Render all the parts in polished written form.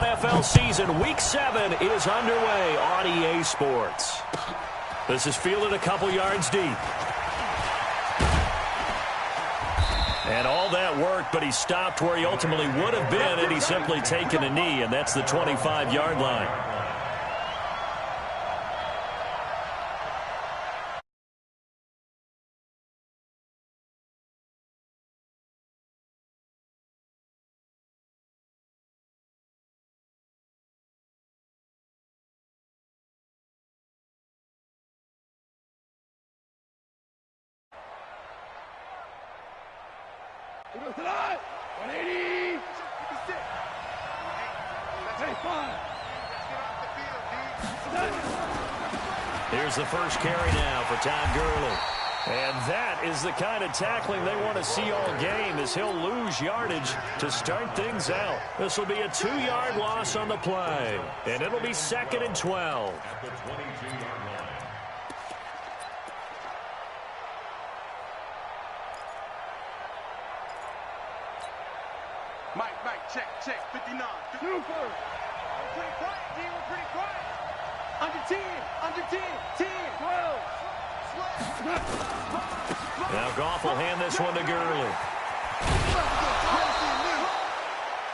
NFL season, Week 7 is underway on EA Sports. This is fielded a couple yards deep. And all that worked, but he stopped where he ultimately would have been, and he's simply taken a knee, and that's the 25-yard line. He goes to the 180. 85. Here's the first carry now for Todd Gurley. And that is the kind of tackling they want to see all game, as he'll lose yardage to start things out. This will be a 2-yard loss on the play, and it'll be 2nd and 12. At the 22-yard line. Mike, check, 59. Super. We're pretty quiet, D. We're pretty quiet. Under 10, 10, 12. Now Goff will hand this one to Gurley.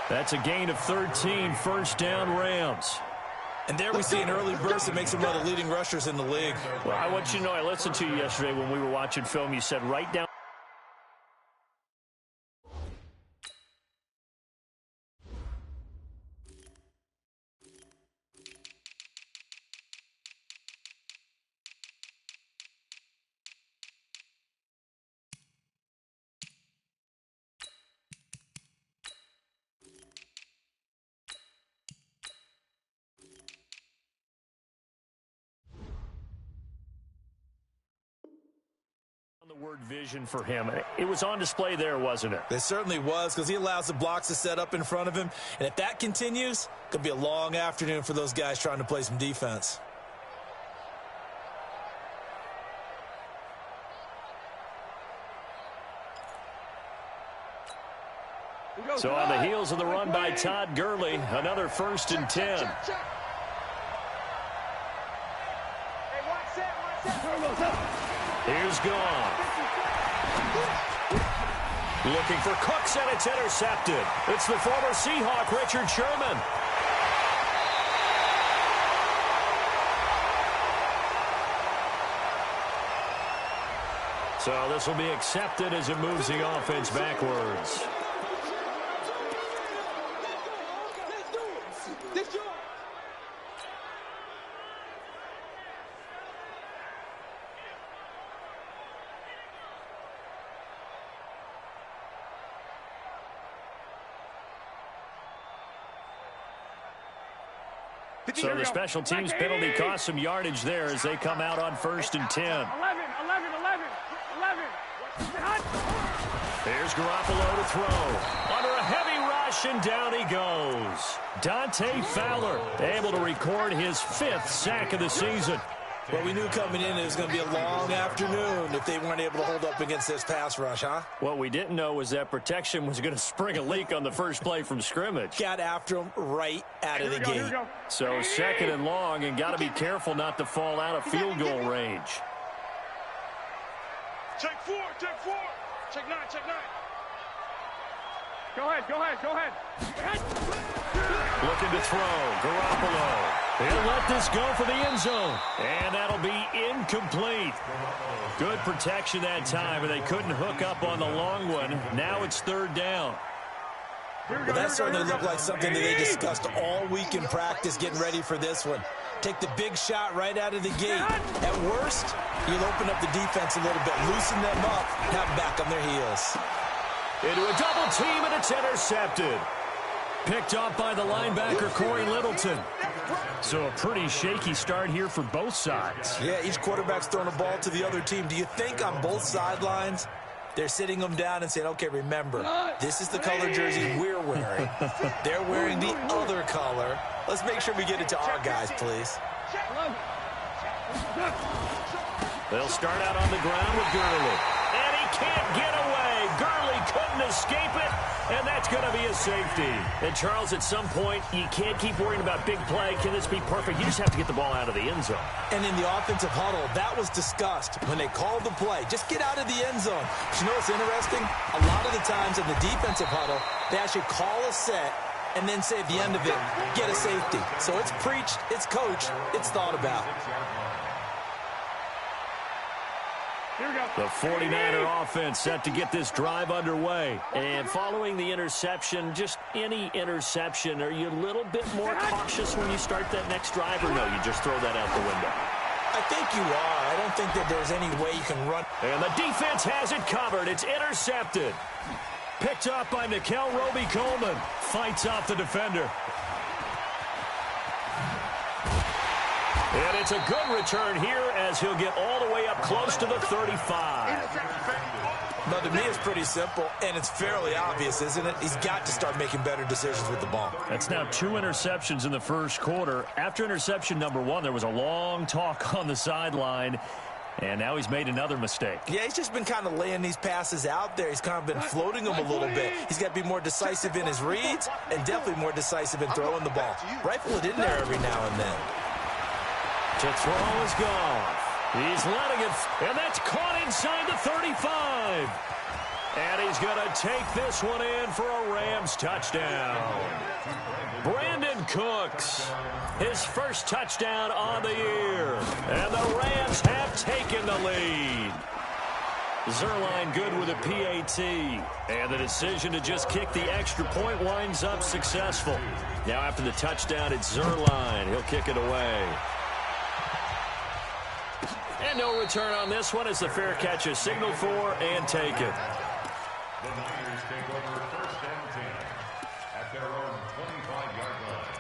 That's a gain of 13, first down Rams. And there we see an early burst that makes him one of the leading rushers in the league. Well, I want you to know, I listened to you yesterday when we were watching film. You said right down. The word vision for him. It was on display there, wasn't it? It certainly was, because he allows the blocks to set up in front of him. And if that continues, it could be a long afternoon for those guys trying to play some defense. So on the heels of the run by Todd Gurley, another 1st and 10. Here's Goff. Looking for Cooks, and it's intercepted. It's the former Seahawk, Richard Sherman. So this will be accepted as it moves the offense backwards. So the special teams penalty cost some yardage there as they come out on 1st and 10. 11. Here's Garoppolo to throw. Under a heavy rush, and down he goes. Dante Fowler able to record his 5th sack of the season. Well, we knew coming in it was going to be a long afternoon if they weren't able to hold up against this pass rush, huh? What we didn't know was that protection was going to spring a leak on the first play from scrimmage. Got after him right out of the gate. So 2nd and long, and got to be careful not to fall out of field goal range. Check 4. Check 9. Go ahead. Looking to throw. Garoppolo. He'll let this go for the end zone. And that'll be incomplete. Good protection that time, and they couldn't hook up on the long one. Now it's 3rd down. Well, that certainly looked like something that they discussed all week in practice getting ready for this one. Take the big shot right out of the gate. At worst, you'll open up the defense a little bit, loosen them up, have them back on their heels. Into a double team, and it's intercepted. Picked off by the linebacker, Corey Littleton. So a pretty shaky start here for both sides. Yeah, each quarterback's throwing a ball to the other team. Do you think on both sidelines they're sitting them down and saying, okay, remember, this is the color jersey we're wearing. They're wearing the other color. Let's make sure we get it to our guys, please. They'll start out on the ground with Gurley. And he can't get away. Gurley couldn't escape it, and that's going to be a safety. And, Charles, at some point, you can't keep worrying about big play. Can this be perfect? You just have to get the ball out of the end zone. And in the offensive huddle, that was discussed when they called the play. Just get out of the end zone. But you know what's interesting? A lot of the times in the defensive huddle, they actually call a set and then say at the end of it, get a safety. So it's preached, it's coached, it's thought about. The 49er offense set to get this drive underway. And following the interception, just any interception, are you a little bit more cautious when you start that next drive, or no, you just throw that out the window? I think you are. I don't think that there's any way you can run. And the defense has it covered. It's intercepted. Picked up by Nickel Roby-Coleman. Fights off the defender. And it's a good return here as he'll get all the way up close to the 35. But to me, it's pretty simple, and it's fairly obvious, isn't it? He's got to start making better decisions with the ball. That's now 2 interceptions in the first quarter. After interception number 1, there was a long talk on the sideline, and now he's made another mistake. Yeah, he's just been kind of laying these passes out there. He's kind of been floating them a little bit. He's got to be more decisive in his reads and definitely more decisive in throwing the ball. Rifle it in there every now and then. To throw is gone. He's letting it, and that's caught inside the 35. And he's going to take this one in for a Rams touchdown. Brandon Cooks, his first touchdown on the year. And the Rams have taken the lead. Zuerlein good with a PAT. And the decision to just kick the extra point winds up successful. Now after the touchdown, it's Zuerlein. He'll kick it away. And no return on this one as the fair catch is signaled for and taken. The Niners take over 1st and 10 at their own 25-yard line.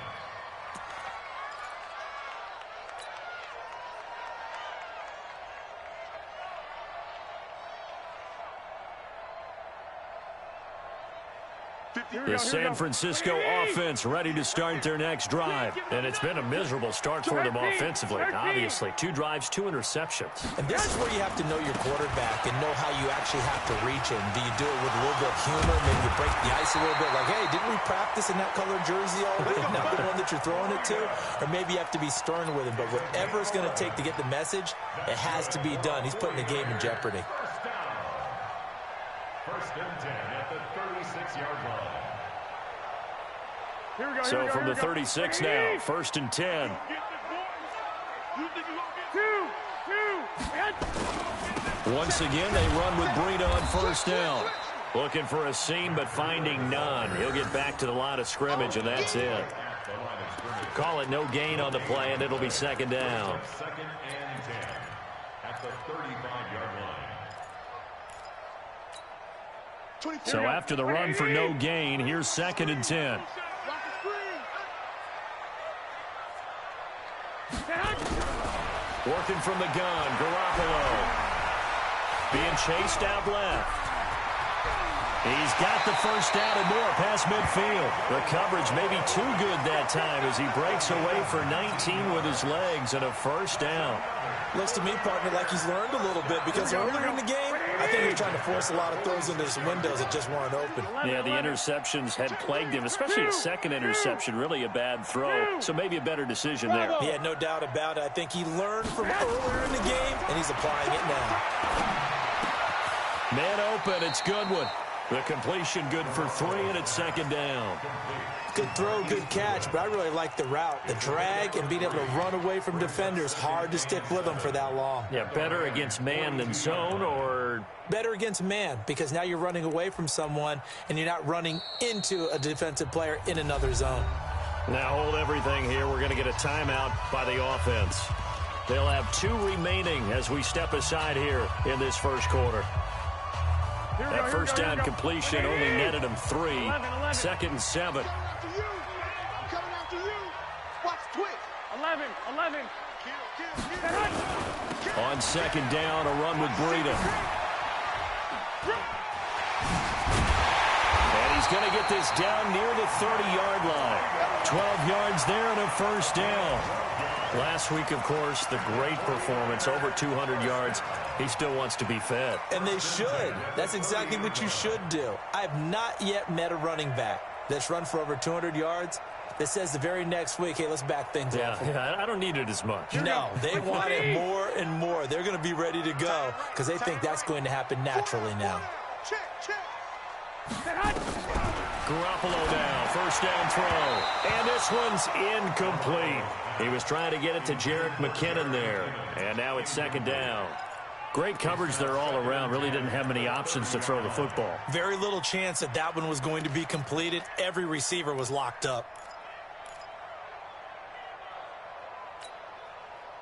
The San Francisco offense ready to start their next drive. And it's been a miserable start for them offensively. Obviously, 2 drives, 2 interceptions. And this is where you have to know your quarterback and know how you actually have to reach him. Do you do it with a little bit of humor? Maybe you break the ice a little bit like, hey, didn't we practice in that colored jersey all week? Not the one that you're throwing it to? Or maybe you have to be stern with him. But whatever it's going to take to get the message, it has to be done. He's putting the game in jeopardy. First and 10 at the 36-yard line. So from the 36 now, 1st and 10. Once again, they run with Breida on 1st down. Looking for a seam, but finding none. He'll get back to the line of scrimmage, and that's it. Call it no gain on the play, and it'll be 2nd down. 2nd and 10 at the 35-yard line. So after the run for no gain, here's 2nd and 10. Working from the gun, Garoppolo. Being chased out left. He's got the first down and more past midfield. The coverage may be too good that time as he breaks away for 19 with his legs and a 1st down. Looks to me, partner, like he's learned a little bit because earlier in the game, I think he was trying to force a lot of throws into some windows that just weren't open. Yeah, the interceptions had plagued him, especially a second interception, really a bad throw. So maybe a better decision there. Yeah, no doubt about it. I think he learned from earlier in the game, and he's applying it now. Man open, it's Goodwin. The completion good for 3, and it's 2nd down. Good throw, good catch, but I really like the route. The drag and being able to run away from defenders, hard to stick with them for that long. Yeah, better against man than zone, or? Better against man, because now you're running away from someone, and you're not running into a defensive player in another zone. Now hold everything here. We're going to get a timeout by the offense. They'll have 2 remaining as we step aside here in this first quarter. That first down completion only netted him 3. 2nd and 7. Coming after you. Watch twitch. 11. On 2nd down, a run with Breida. And He's going to get this down near the 30-yard line. 12 yards there and a first down. Last week, of course, the great performance, over 200 yards. He still wants to be fed. And they should. That's exactly what you should do. I have not yet met a running back that's run for over 200 yards that says the very next week, hey, let's back things up. Yeah, I don't need it as much. No, they want it more and more. They're going to be ready to go because they think that's going to happen naturally now. Garoppolo now, first down throw. And this one's incomplete. He was trying to get it to Jerick McKinnon there. And now it's second down. Great coverage there all around. Really didn't have many options to throw the football. Very little chance that that one was going to be completed. Every receiver was locked up.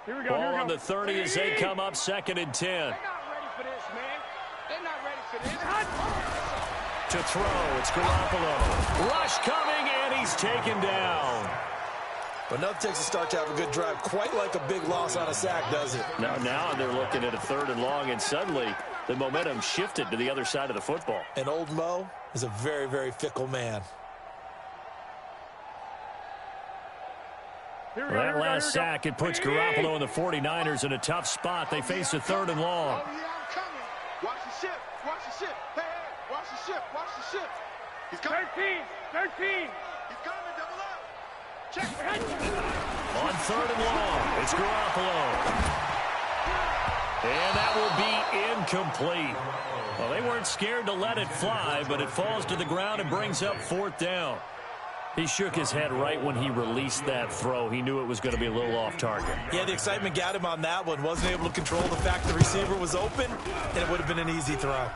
Here we go. Ball on the 30 as they come up second and 10. They're not ready for this, man. They're not ready for this. To throw, it's Garoppolo. Rush coming, and he's taken down. But nothing takes a start to have a good drive, quite like a big loss on a sack, does it? Now they're looking at a third and long, and suddenly the momentum shifted to the other side of the football. And old Mo is a very, very fickle man. That last sack, it puts Garoppolo and the 49ers in a tough spot. They face a third and long. Oh, yeah, I'm coming. Watch the ship. Watch the ship. Hey, watch the ship. Watch the ship. He's coming. 13. He's coming. Double up. Check. On third and long, it's Garoppolo. And that will be incomplete. Well, they weren't scared to let it fly, but it falls to the ground and brings up fourth down. He shook his head right when he released that throw. He knew it was going to be a little off target. Yeah, the excitement got him on that one. Wasn't able to control the fact the receiver was open, and it would have been an easy throw.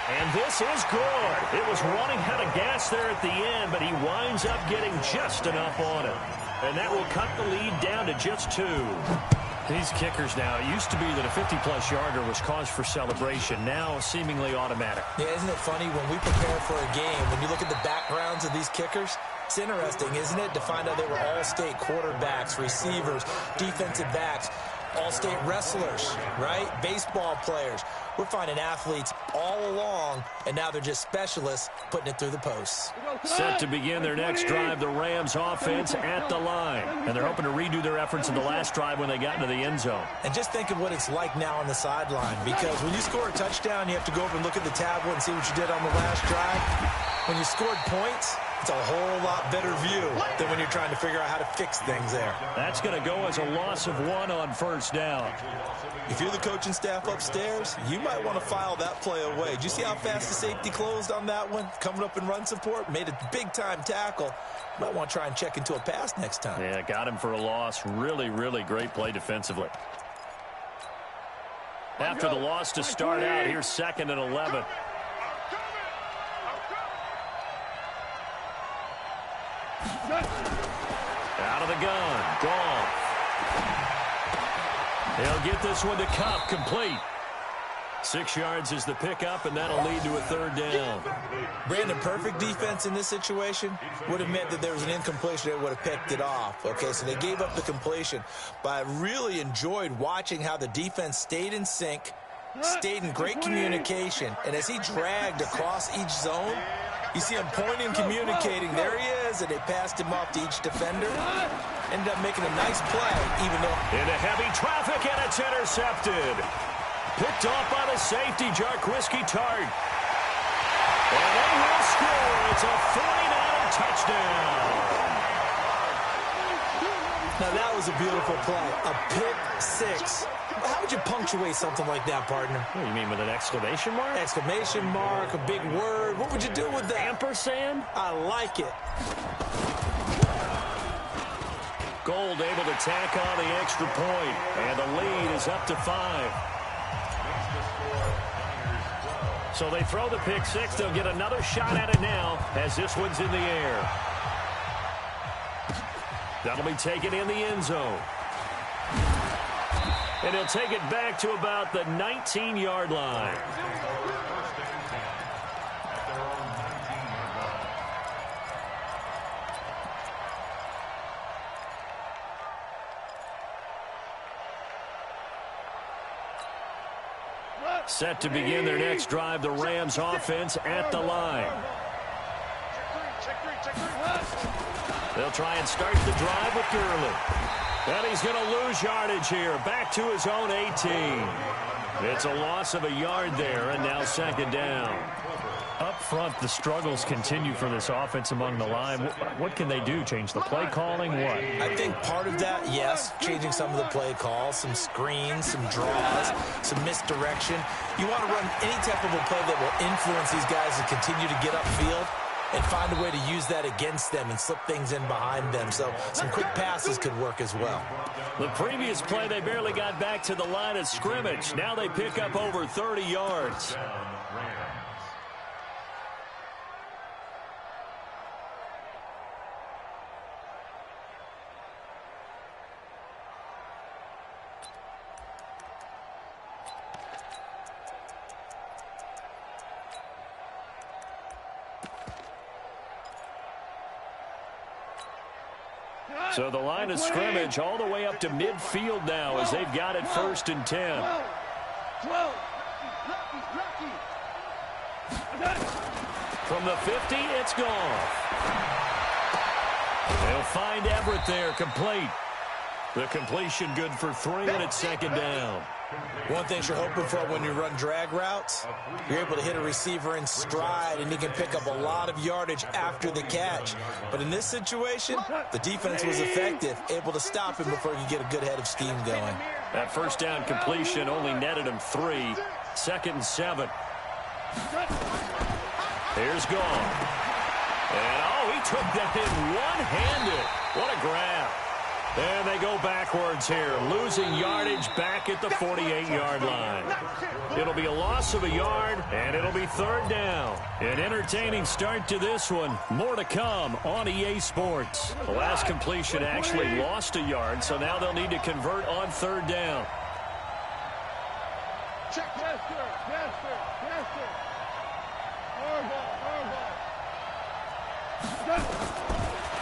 And this is good. It was running out of gas there at the end, but he winds up getting just enough on it. And that will cut the lead down to just 2. These kickers now, it used to be that a 50-plus yarder was cause for celebration. Now seemingly automatic. Yeah, isn't it funny when we prepare for a game, when you look at the backgrounds of these kickers, it's interesting, isn't it, to find out they were all-state quarterbacks, receivers, defensive backs, all-state wrestlers, right? Baseball players. We're finding athletes all along, and now they're just specialists putting it through the posts. Set to begin their next drive, the Rams offense at the line. And they're hoping to redo their efforts in the last drive when they got into the end zone. And just think of what it's like now on the sideline, because when you score a touchdown, you have to go over and look at the tablet and see what you did on the last drive. When you scored points, it's a whole lot better view than when you're trying to figure out how to fix things there. That's going to go as a loss of 1 on first down. If you're the coaching staff upstairs, you might want to file that play away. Did you see how fast the safety closed on that one? Coming up in run support, made a big-time tackle. You might want to try and check into a pass next time. Yeah, got him for a loss. Really, really great play defensively. After the loss to start out, here's second and 11. Out of the gun. Gone. He'll get this one to Kupp, complete. 6 yards is the pickup, and that'll lead to a third down. Brandon, perfect defense in this situation would have meant that there was an incompletion that would have picked it off. Okay, so they gave up the completion. But I really enjoyed watching how the defense stayed in sync, stayed in great communication. And as he dragged across each zone, you see him pointing, communicating. There he is, and they passed him off to each defender. Ended up making a nice play, even though... Into heavy traffic, and it's intercepted. Picked off by the safety, Jarquiski Tartt. And they will score. It's a 49er touchdown. Now, that was a beautiful play. A pick six. How would you punctuate something like that, partner? What do you mean, with an exclamation mark? Exclamation mark, a big word. What would you do with that? Ampersand? I like it. Gold able to tack on the extra point. And the lead is up to 5. So they throw the pick six. They'll get another shot at it now as this one's in the air. That'll be taken in the end zone. And he'll take it back to about the 19-yard line. Set to begin their next drive, the Rams offense at the line. They'll try and start the drive with Gurley. And he's going to lose yardage here. Back to his own 18. It's a loss of a yard there, and now second down. Up front, the struggles continue for this offense among the line. What can they do? Change the play calling? What? I think part of that, yes, changing some of the play calls, some screens, some draws, some misdirection. You want to run any type of a play that will influence these guys to continue to get upfield and find a way to use that against them and slip things in behind them. So some quick passes could work as well. The previous play, they barely got back to the line of scrimmage. Now they pick up over 30 yards. So the line of scrimmage all the way up to midfield now as they've got it 1st and 10. From the 50, it's gone. They'll find Everett there, complete. The completion good for 3, and it's second down. One thing you're hoping for when you run drag routes, you're able to hit a receiver in stride, and he can pick up a lot of yardage after the catch. But in this situation, the defense was effective, able to stop him before he could get a good head of steam going. That first down completion only netted him 3. 2nd and 7. Here's Gone. And, he took that in one-handed. What a grab. And they go backwards here, losing yardage back at the 48-yard line. It'll be a loss of a yard, and it'll be 3rd down. An entertaining start to this one. More to come on EA Sports. The last completion actually lost a yard, so now they'll need to convert on 3rd down.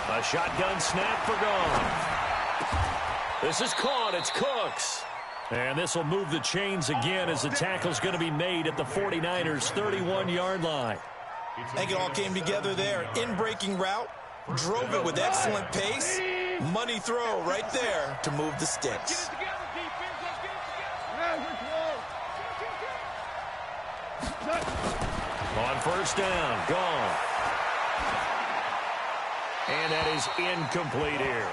A shotgun snap for Gone. This is caught. It's Cooks. And this will move the chains again as the tackle's going to be made at the 49ers' 31-yard line. I think it all came together there. In-breaking route, drove it with excellent pace. Money throw right there to move the sticks. On 1st down, Gone. And that is incomplete here.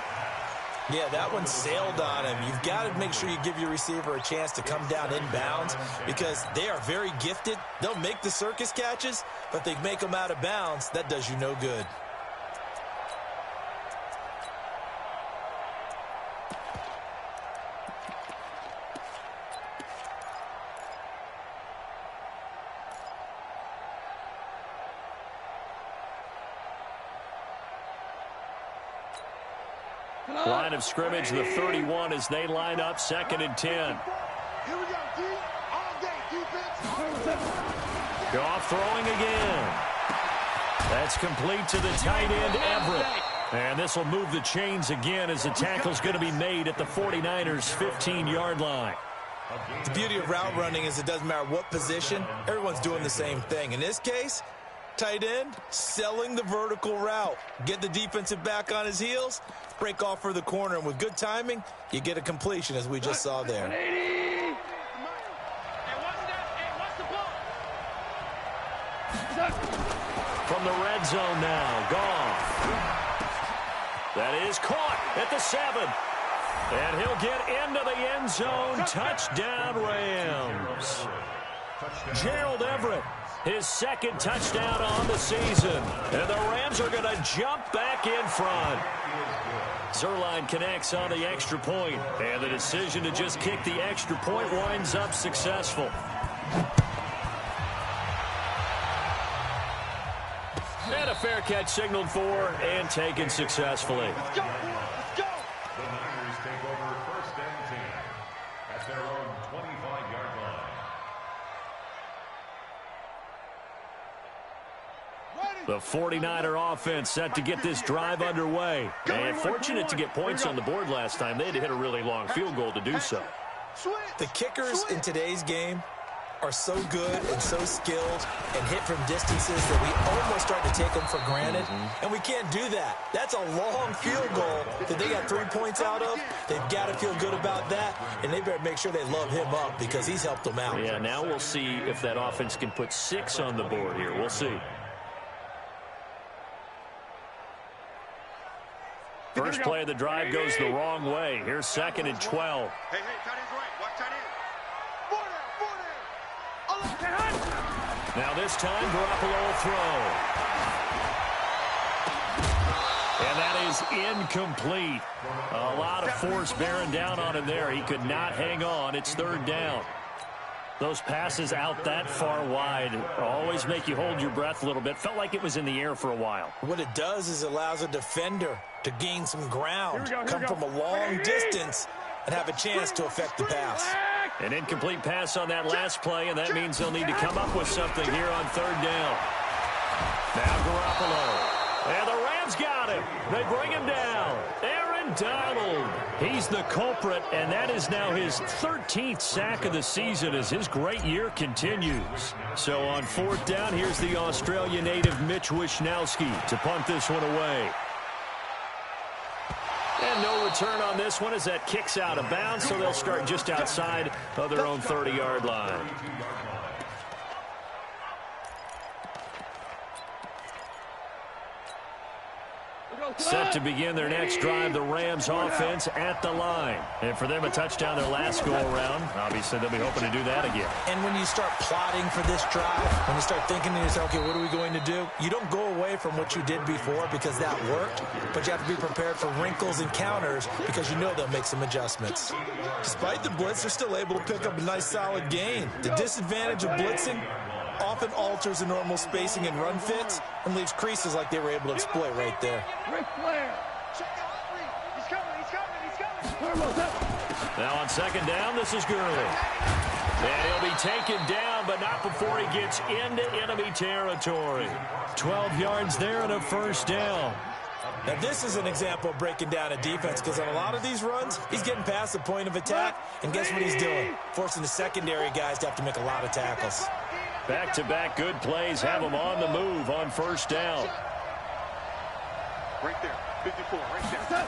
Yeah, that one sailed on him. You've got to make sure you give your receiver a chance to come down inbounds because they are very gifted. They'll make the circus catches, but they make them out of bounds. That does you no good. Line of scrimmage, the 31 as they line up 2nd and 10. Here we go, D. All day, defense. Goff throwing again. That's complete to the tight end, Everett. And this will move the chains again as the tackle's going to be made at the 49ers' 15-yard line. The beauty of route running is it doesn't matter what position. Everyone's doing the same thing. In this case, tight end selling the vertical route. Get the defensive back on his heels, break off for the corner, and with good timing, you get a completion as we just saw there. From the red zone now, Goff. That is caught at the 7. And he'll get into the end zone. Touchdown, Rams. Gerald Everett, his 2nd touchdown on the season. And the Rams are going to jump back in front. Zuerlein connects on the extra point. And the decision to just kick the extra point winds up successful. And a fair catch signaled for and taken successfully. Let's go. Let's go. The Niners take over 1st and 10 at their own 25-yard line. The 49er offense set to get this drive underway. And fortunate to get points on the board last time. They had to hit a really long field goal to do so. The kickers in today's game are so good and so skilled and hit from distances that we almost start to take them for granted, and we can't do that. That's a long field goal that they got 3 points out of. They've got to feel good about that, and they better make sure they love him up because he's helped them out. Yeah, now we'll see if that offense can put 6 on the board here. We'll see. First play of the drive goes the wrong way. Here's 2nd and 12. Hey, tight end's right. Watch tight end. Now this time, Garoppolo will throw. And that is incomplete. A lot of force bearing down on him there. He could not hang on. It's 3rd down. Those passes out that far wide always make you hold your breath a little bit. Felt like it was in the air for a while. What it does is it allows a defender to gain some ground, come from a long distance, and have a chance to affect the pass. An incomplete pass on that last play, and that means they'll need to come up with something here on 3rd down. Now Garoppolo. And the Rams got him. They bring him down. Aaron Donald. He's the culprit, and that is now his 13th sack of the season as his great year continues. So on 4th down, here's the Australia native Mitch Wishnowsky to punt this one away. And no return on this one as that kicks out of bounds, so they'll start just outside of their own 30-yard line. Set to begin their next drive, the Rams offense at the line. And for them, a touchdown their last go-around. Obviously, they'll be hoping to do that again. And when you start plotting for this drive, when you start thinking to yourself, okay, what are we going to do? You don't go away from what you did before because that worked, but you have to be prepared for wrinkles and counters because you know they'll make some adjustments. Despite the blitz, they're still able to pick up a nice, solid gain. The disadvantage of blitzing often alters the normal spacing and run fits and leaves creases like they were able to exploit right there. Now on 2nd down, this is Gurley. And he'll be taken down, but not before he gets into enemy territory. 12 yards there and a 1st down. Now, this is an example of breaking down a defense because on a lot of these runs, he's getting past the point of attack, and guess what he's doing? Forcing the secondary guys to have to make a lot of tackles. Back-to-back good plays have them on the move on 1st down. Right there. 54, right there.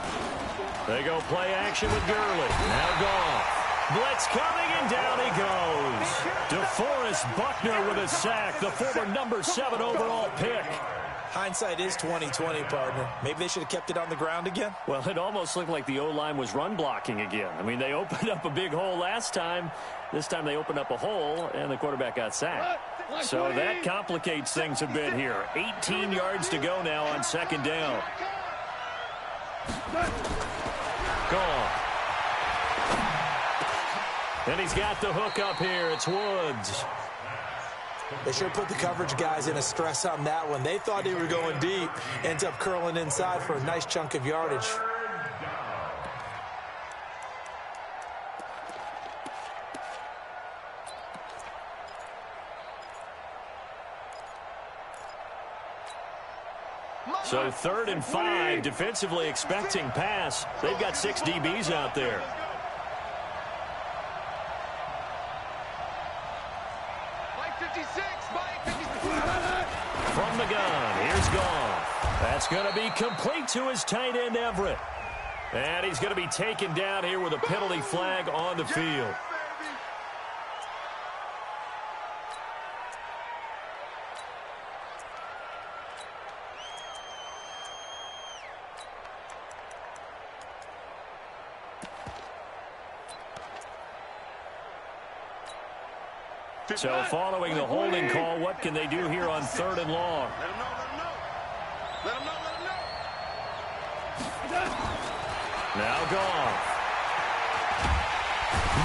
They go play action with Gurley. Now Goff. Blitz coming, and down he goes. DeForest Buckner with a sack, the former number 7 overall pick. Hindsight is 20/20, partner. Maybe they should have kept it on the ground again. Well, it almost looked like the O-line was run blocking again. I mean, they opened up a big hole last time. This time they opened up a hole, and the quarterback got sacked. So that complicates things a bit here. 18 yards to go now on 2nd down. Gone. And he's got the hook up here. It's Woods. They sure put the coverage guys in a stress on that one. They thought they were going deep. Ends up curling inside for a nice chunk of yardage. So 3rd and 5, defensively expecting pass. They've got 6 DBs out there. From the gun, here's Goff. That's going to be complete to his tight end, Everett. And he's going to be taken down here with a penalty flag on the field. So following the holding call, what can they do here on 3rd and long? Let him know, let him know. Let him know, let him know. Now Goff.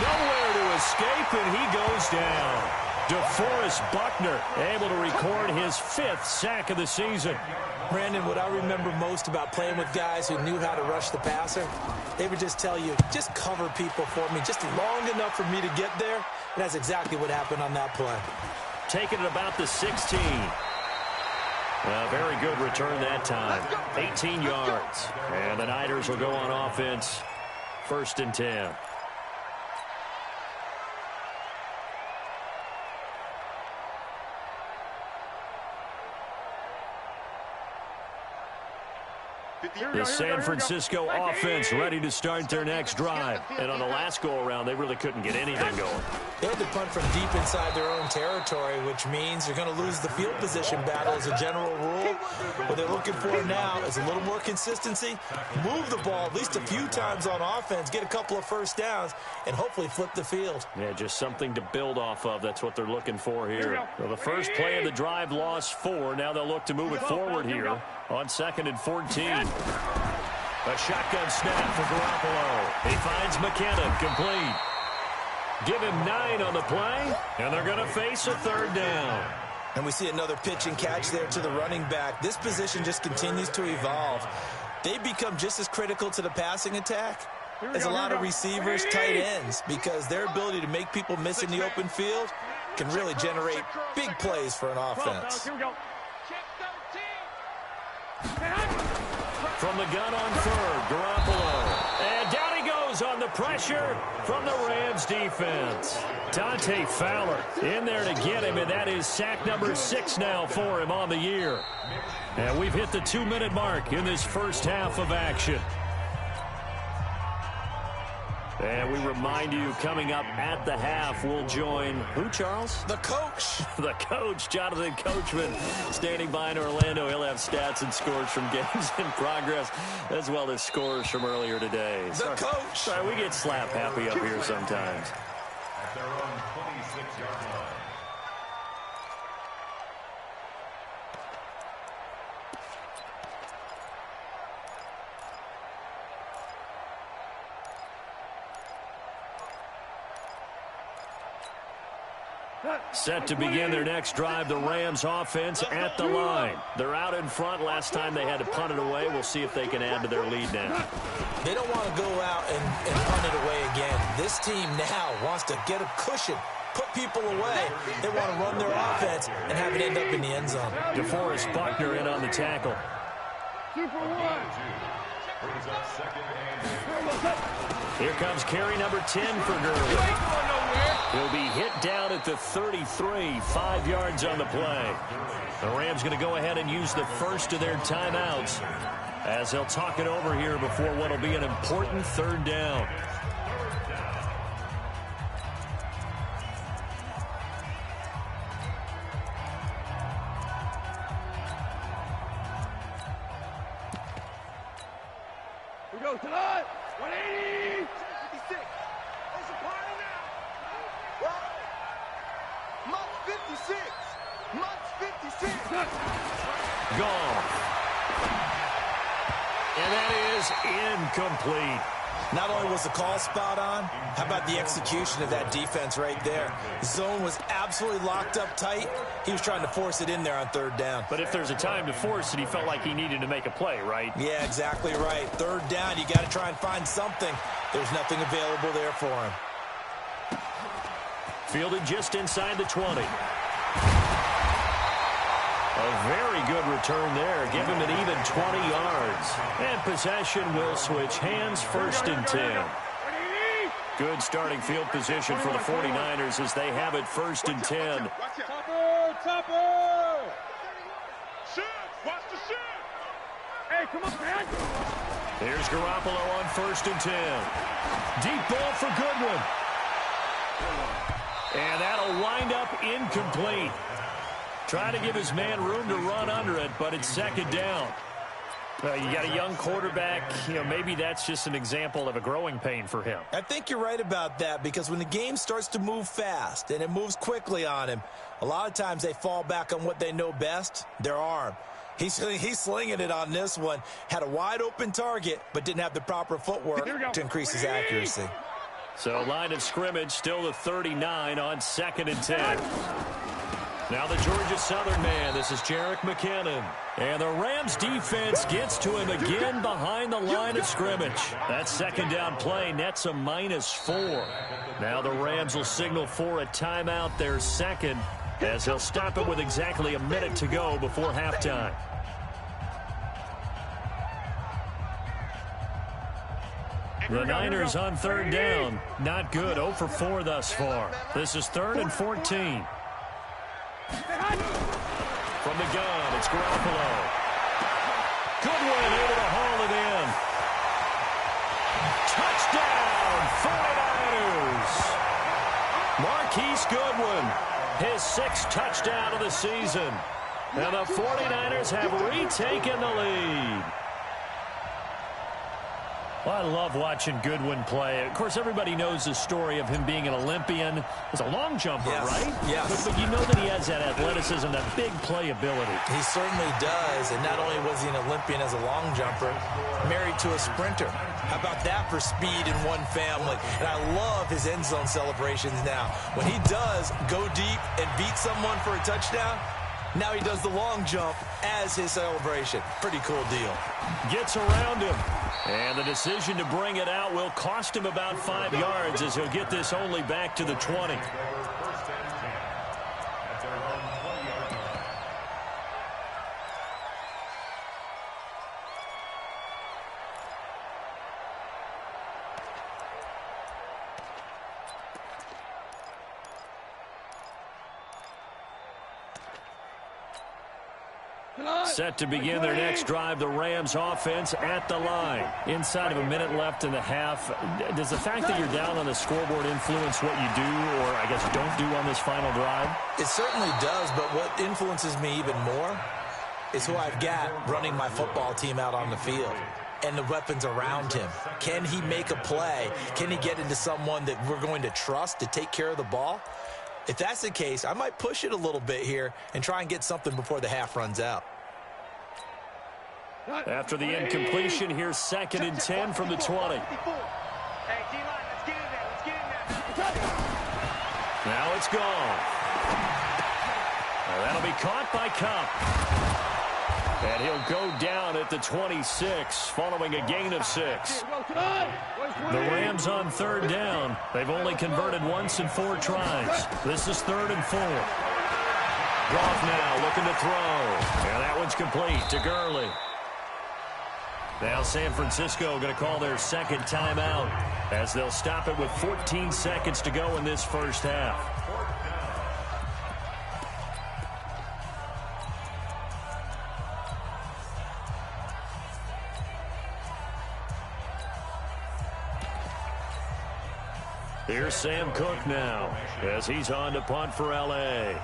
Nowhere to escape, and he goes down. DeForest Buckner able to record his 5th sack of the season. Brandon, what I remember most about playing with guys who knew how to rush the passer, they would just tell you, just cover people for me, just long enough for me to get there. And that's exactly what happened on that play. Taking it about the 16. Very good return that time. 18 yards. And the Niners will go on offense. 1st and 10. The San Francisco offense ready to start their next drive. And on the last go-around, they really couldn't get anything going. They had to punt from deep inside their own territory, which means you're going to lose the field position battle as a general rule. What they're looking for now is a little more consistency, move the ball at least a few times on offense, get a couple of first downs, and hopefully flip the field. Yeah, just something to build off of. That's what they're looking for here. Well, the first play of the drive lost 4. Now they'll look to move it forward here on 2nd and 14. A shotgun snap for Garoppolo. He finds McKinnon, complete. Give him 9 on the play, and they're going to face a 3rd down. And we see another pitch and catch there to the running back. This position just continues to evolve. They become just as critical to the passing attack as a lot of receivers, tight ends, because their ability to make people miss in the open field can really generate big plays for an offense. From the gun on 3rd, Garoppolo. And down he goes on the pressure from the Rams defense. Dante Fowler in there to get him, and that is sack number 6 now for him on the year. And we've hit the 2-minute mark in this first half of action. And we remind you, coming up at the half, we'll join who, Charles? The coach. The coach, Jonathan Coachman, standing by in Orlando. He'll have stats and scores from games in progress, as well as scores from earlier today. The coach. Sorry, we get slap happy up here sometimes. At their own 26-yard line. Set to begin their next drive, the Rams offense at the line. They're out in front. Last time they had to punt it away. We'll see if they can add to their lead now. They don't want to go out and punt it away again. This team now wants to get a cushion, put people away. They want to run their offense and have it end up in the end zone. DeForest Buckner in on the tackle. 2 for 1. Brings up 2nd and 8. Here comes carry number 10 for Gurley. He'll be hit down at the 33, 5 yards on the play. The Rams going to go ahead and use the first of their timeouts as they'll talk it over here before what will be an important 3rd down. We go tonight. 180. 56. There's a party now. What? Month 56. Month 56. Gone. And that is incomplete. Not only was the call spot on, how about the execution of that defense right there? Zone was absolutely locked up tight. He was trying to force it in there on 3rd down. But if there's a time to force it, he felt like he needed to make a play, right? Yeah, exactly right. 3rd down, you got to try and find something. There's nothing available there for him. Fielded just inside the 20. A very good return there. Give him an even 20 yards. And possession will switch hands, 1st and 10. Good starting field position for the 49ers as they have it 1st and 10. Topper! Shit! Watch the shit! Hey, come on, man! Here's Garoppolo on 1st and 10. Deep ball for Goodwin. And that'll wind up incomplete. Try to give his man room to run under it, but it's 2nd down. You got a young quarterback. Maybe that's just an example of a growing pain for him. I think you're right about that, because when the game starts to move fast and it moves quickly on him, a lot of times they fall back on what they know best, their arm. He's slinging it on this one. Had a wide open target, but didn't have the proper footwork to increase his accuracy. So line of scrimmage still the 39 on 2nd and 10. Now the Georgia Southern man, this is Jerick McKinnon. And the Rams defense gets to him again behind the line of scrimmage. That 2nd down play nets a -4. Now the Rams will signal for a timeout, their 2nd, as they'll stop it with exactly a minute to go before halftime. The Niners on 3rd down. Not good, 0 for 4 thus far. This is 3rd and 14. From the gun, it's Garoppolo. Goodwin able to haul it Marquise Goodwin, his 6th touchdown of the season. And the 49ers have retaken the lead. Well, I love watching Goodwin play. Of course, everybody knows the story of him being an Olympian. He's a long jumper, right? Yes. But you know that he has that athleticism, that big playability. He certainly does. And not only was he an Olympian as a long jumper, married to a sprinter. How about that for speed in one family? And I love his end zone celebrations now. When he does go deep and beat someone for a touchdown, now he does the long jump as his celebration. Pretty cool deal. Gets around him. And the decision to bring it out will cost him about 5 yards as he'll get this only back to the 20. First and 10 at their own 20-yard line. Set to begin their next drive, the Rams offense at the line. Inside of a minute left in the half, does the fact that you're down on the scoreboard influence what you do, or I guess don't do on this final drive? It certainly does, but what influences me even more is who I've got running my football team out on the field and the weapons around him. Can he make a play? Can he get into someone that we're going to trust to take care of the ball? If that's the case, I might push it a little bit here and try and get something before the half runs out. After the incompletion, here's 2nd and 10 from the 20. Hey, D-line, let's get in there. Let's get in there. Now it's gone. That'll be caught by Kupp. And he'll go down at the 26, following a gain of 6. The Rams on 3rd down. They've only converted once in 4 tries. This is 3rd and 4. Goff now looking to throw. And that one's complete to Gurley. Now San Francisco going to call their 2nd timeout as they'll stop it with 14 seconds to go in this first half. Here's Sam Cook now as he's on to punt for L.A.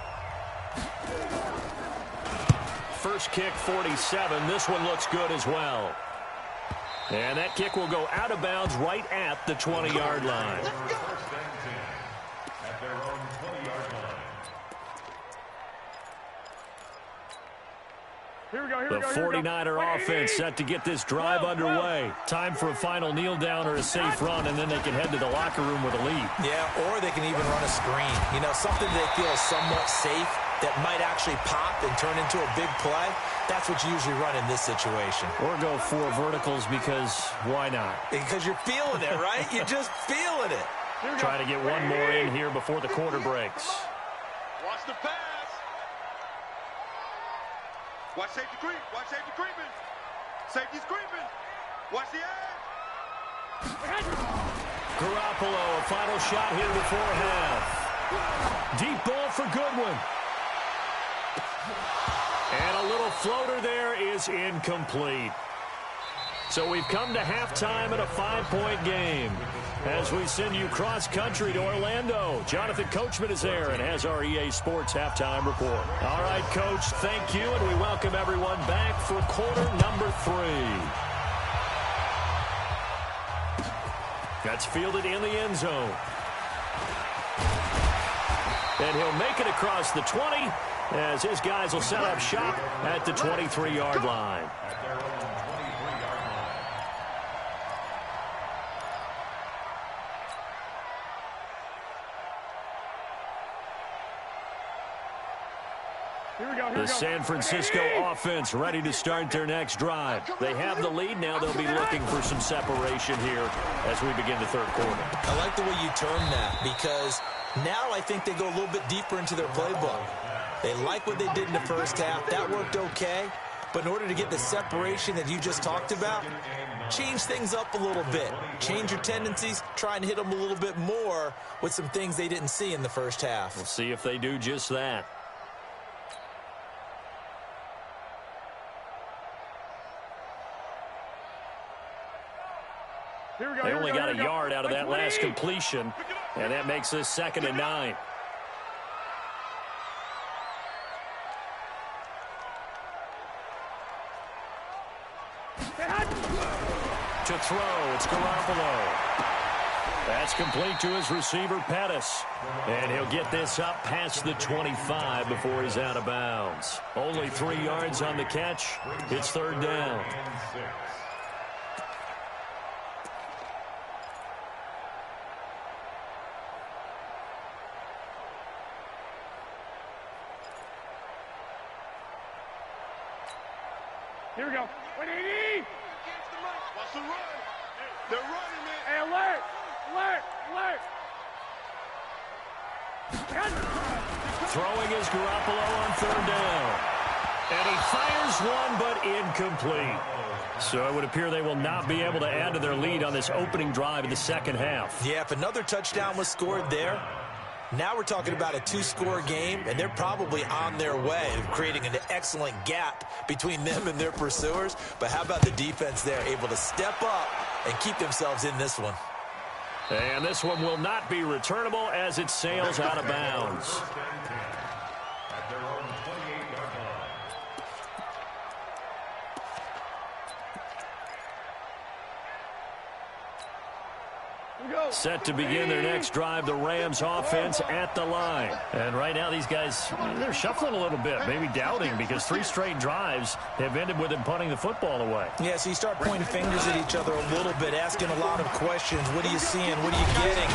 First kick, 47. This one looks good as well. And that kick will go out of bounds right at the 20-yard line. First and 10 at their own 20-yard line. The 49er offense set to get this drive underway. Time for a final kneel down or a safe run, and then they can head to the locker room with a lead. Yeah, or they can even run a screen. You know, something they feel somewhat safe that might actually pop and turn into a big play. That's what you usually run in this situation. Or go 4 verticals because why not? Because you're feeling it, right? You're just feeling it. Try to get one more in here before the quarter breaks. Watch the pass. Watch safety creep. Watch safety creeping. Safety's creeping. Watch the edge. Garoppolo, a final shot here before half. Deep ball for Goodwin. And a little floater there is incomplete. So we've come to halftime in a 5-point game. As we send you cross-country to Orlando, Jonathan Coachman is there and has our EA Sports halftime report. All right, Coach, thank you, and we welcome everyone back for quarter number 3. That's fielded in the end zone. And he'll make it across the 20 as his guys will set up shop at the 23-yard line. At their own 23-yard line. The San Francisco offense ready to start their next drive. They have the lead. Now they'll be looking for some separation here as we begin the third quarter. I like the way you term that because now I think they go a little bit deeper into their playbook. They like what they did in the first half. That worked okay. But in order to get the separation that you just talked about, change things up a little bit. Change your tendencies. Try and hit them a little bit more with some things they didn't see in the first half. We'll see if they do just that. They only got a yard out of that last completion, and that makes this 2nd and 9. throw. It's Garoppolo. That's complete to his receiver, Pettis. And he'll get this up past the 25 before he's out of bounds. Only 3 yards on the catch. It's third down. Here we go. 180. Watch the run. They're running, man. Hey, alert. Alert. Alert. Throwing is Garoppolo on third down. And he fires one, but incomplete. So it would appear they will not be able to add to their lead on this opening drive in the second half. Yeah, if another touchdown was scored there, now we're talking about a 2-score game, and they're probably on their way of creating an excellent gap between them and their pursuers. But how about the defense there, able to step up and keep themselves in this one? And this one will not be returnable as it sails out of bounds. Set to begin their next drive, the Rams offense at the line. And right now these guys, they're shuffling a little bit, maybe doubting, because 3 straight drives have ended with them punting the football away. Yeah, so you start pointing fingers at each other a little bit, asking a lot of questions. What are you seeing? What are you getting?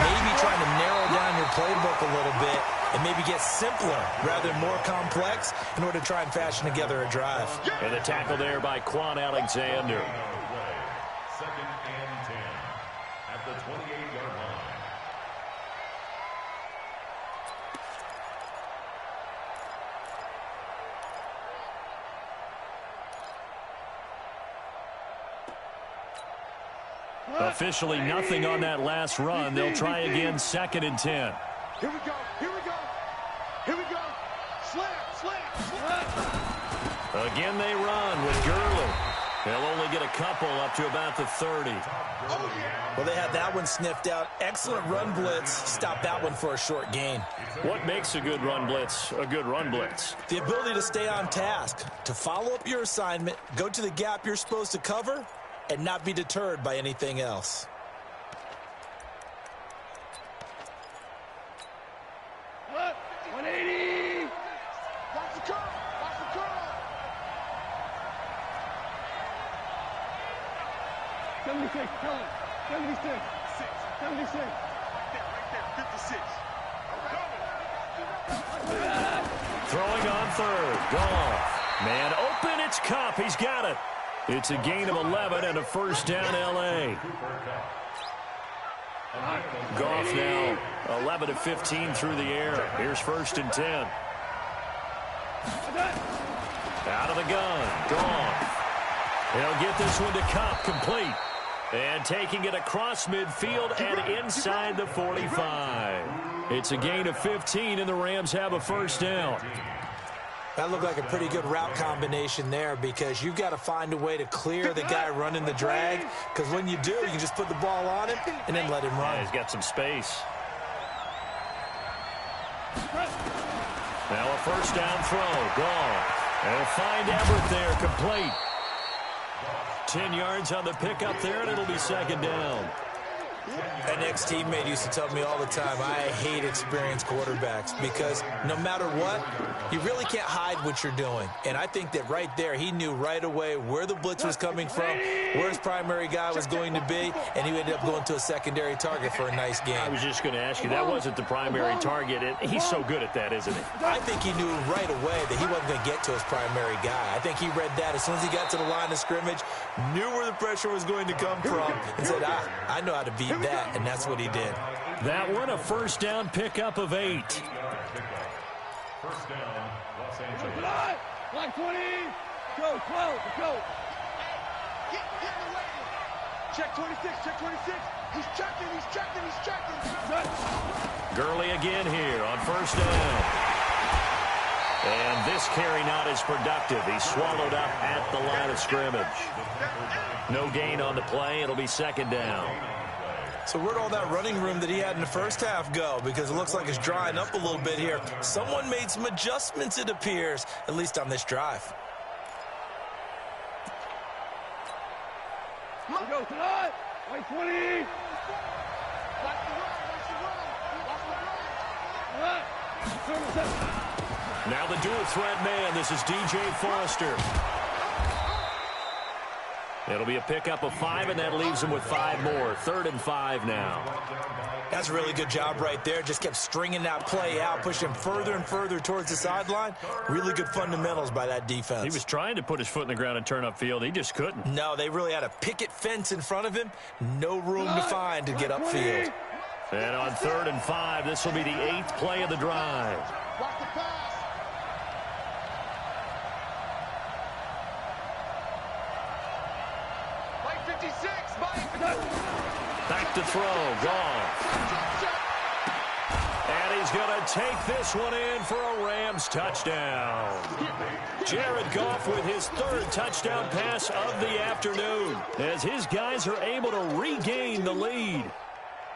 Maybe trying to narrow down your playbook a little bit and maybe get simpler rather than more complex in order to try and fashion together a drive. And the tackle there by Quan Alexander. Second and 10 at the 28-yard line. Officially nothing on that last run. They'll try again, second and 10. Here we go. Here we go. Here we go. Slam, slam, slam. Again they run with Gurley. They'll only get a couple up to about the 30. Well, they had that one sniffed out. Excellent run blitz. Stop that one for a short gain. What makes a good run blitz a good run blitz? The ability to stay on task, to follow up your assignment, go to the gap you're supposed to cover, and not be deterred by anything else. Look, 180. Watch the curl. Watch the curl. 76, tell him. 76. 76. Right there, 56. Throwing on third. Goff. Man open, it's Kupp. He's got it. It's a gain of 11 and a first down, L.A. Goff now 11 of 15 through the air. Here's first and 10. Out of the gun. Goff. He'll get this one to Kupp, complete. And taking it across midfield and inside the 45. It's a gain of 15, and the Rams have a first down. That looked like a pretty good route combination there, because you've got to find a way to clear the guy running the drag, because when you do, you can just put the ball on him and then let him run. Yeah, he's got some space. Now a first down throw. Gone. They'll find Everett there, complete. 10 yards on the pickup there, and it'll be second down. An ex-teammate used to tell me all the time, I hate experienced quarterbacks, because no matter what, you really can't hide what you're doing. And I think that right there, he knew right away where the blitz was coming from, where his primary guy was going to be, and he ended up going to a secondary target for a nice game. I was just going to ask you, that wasn't the primary target. He's so good at that, isn't he? I think he knew right away that he wasn't going to get to his primary guy. I think he read that as soon as he got to the line of scrimmage, knew where the pressure was going to come from, and said, I know how to beat that, and that's what he did. That one, a first down pickup of 8. First down, Los Angeles. Line 20. Go, go. Get in the way. Check 26, check 26. He's checking. Gurley again here on first down. And this carry not as productive. He's swallowed up at the line of scrimmage. No gain on the play. It'll be second down. So where'd all that running room that he had in the first half go? Because it looks like it's drying up a little bit here. Someone made some adjustments, it appears, at least on this drive. go. Tonight. White 20. Now the dual threat man. This is DJ Foster. It'll be a pickup of 5, and that leaves them with 5 more. 3rd and 5 now. That's a really good job right there. Just kept stringing that play out, pushing further and further towards the sideline. Really good fundamentals by that defense. He was trying to put his foot in the ground and turn upfield. He just couldn't. No, they really had a picket fence in front of him. No room to find to get upfield. And on 3rd and 5, this will be the 8th play of the drive. Watch the pass. White 56. Back to throw. Goff. And he's going to take this one in for a Rams touchdown. Jared Goff with his 3rd touchdown pass of the afternoon as his guys are able to regain the lead.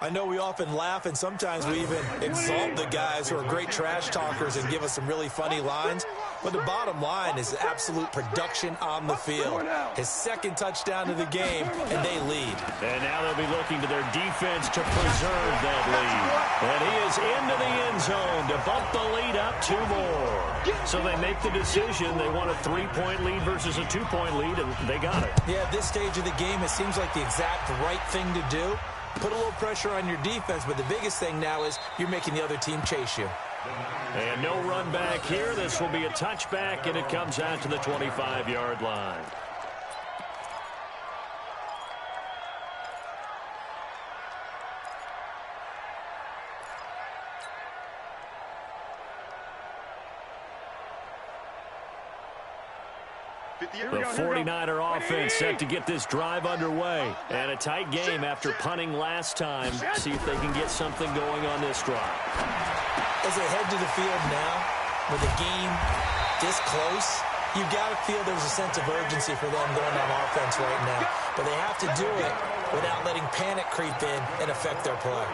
I know we often laugh, and sometimes we even exalt the guys who are great trash talkers and give us some really funny lines. But the bottom line is absolute production on the field. His 2nd touchdown of the game, and they lead. And now they'll be looking to their defense to preserve that lead. And he is into the end zone to bump the lead up 2 more. So they make the decision. They want a 3-point lead versus a 2-point lead, and they got it. Yeah, at this stage of the game, it seems like the exact right thing to do. Put a little pressure on your defense, but the biggest thing now is you're making the other team chase you. And no run back here. This will be a touchback, and it comes out to the 25-yard line. The 49er offense set to get this drive underway. And a tight game after punting last time. See if they can get something going on this drive. As they head to the field now, with the game this close, you've got to feel there's a sense of urgency for them going on offense right now. But they have to do it without letting panic creep in and affect their play.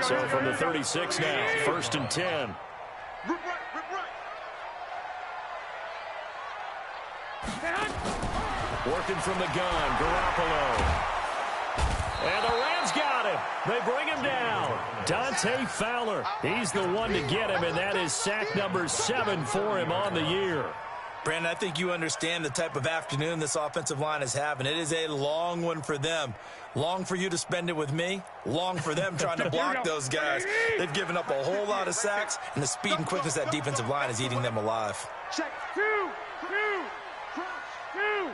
So from the 36 now, 1st and 10. Working from the gun, Garoppolo. And the Rams got him. They bring him down. Dante Fowler. He's the one to get him, and that is sack number 7 for him on the year. Brandon, I think you understand the type of afternoon this offensive line is having. It is a long one for them. Long for you to spend it with me. Long for them trying to block those guys. They've given up a whole lot of sacks, and the speed and quickness of that defensive line is eating them alive. Check. 2. Crouch. 2.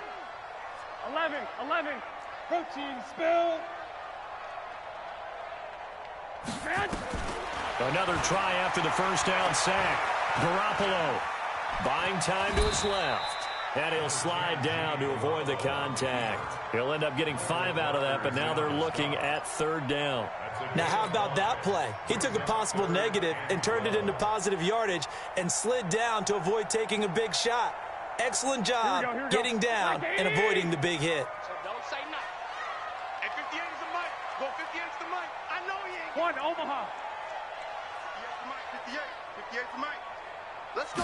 11. Protein spill. Another try after the first down sack. Garoppolo buying time to his left. And he'll slide down to avoid the contact. He'll end up getting 5 out of that, but now they're looking at 3rd down. Now, how about that play? He took a possible negative and turned it into positive yardage and slid down to avoid taking a big shot. Excellent job getting down and avoiding the big hit. Don't say nothing. Hey, 58 is the mic. Go 58 is the mic. I know he ain't. 1, Omaha. 58 is the mic. Let's go.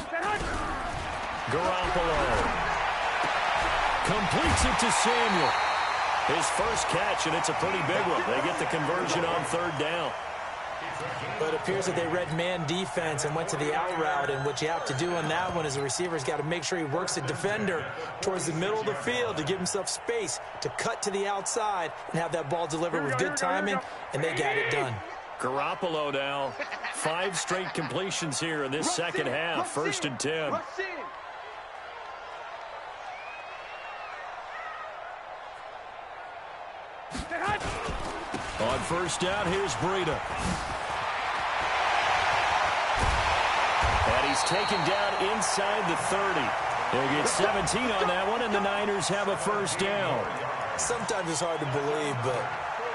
Garoppolo completes it to Samuel. His first catch, and it's a pretty big one. They get the conversion on 3rd down. But it appears that they read man defense and went to the out route, and what you have to do on that one is the receiver's got to make sure he works the defender towards the middle of the field to give himself space to cut to the outside and have that ball delivered with good timing, and they got it done. Garoppolo now, 5 straight completions here in this second half. 1st and 10. On 1st down, here's Breida. And he's taken down inside the 30. He'll get 17 on that one, and the Niners have a 1st down. Sometimes it's hard to believe, but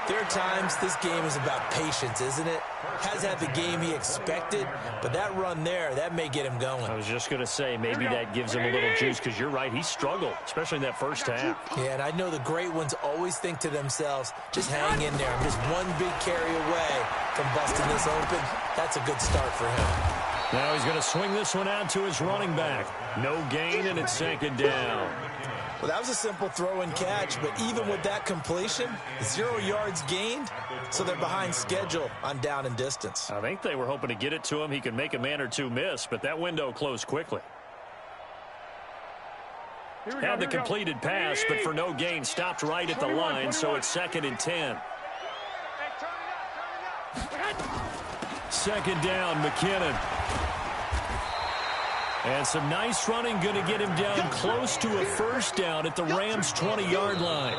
there are times this game is about patience, isn't it? Has had the game he expected, but that run there, that may get him going. I was just going to say, maybe that gives him a little juice, because you're right, he struggled, especially in that first half. Yeah, and I know the great ones always think to themselves, just hang in there. I'm just one big carry away from busting this open. That's a good start for him. Now he's going to swing this one out to his running back. No gain, and it's second down. Well, that was a simple throw and catch, but even with that completion, 0 yards gained, so they're behind schedule on down and distance. I think they were hoping to get it to him. He could make a man or two miss, but that window closed quickly. Had the completed pass, but for no gain, stopped right at the line, so it's 2nd and 10. Second down, McKinnon. And some nice running, going to get him down close to a first down at the Rams' 20-yard line.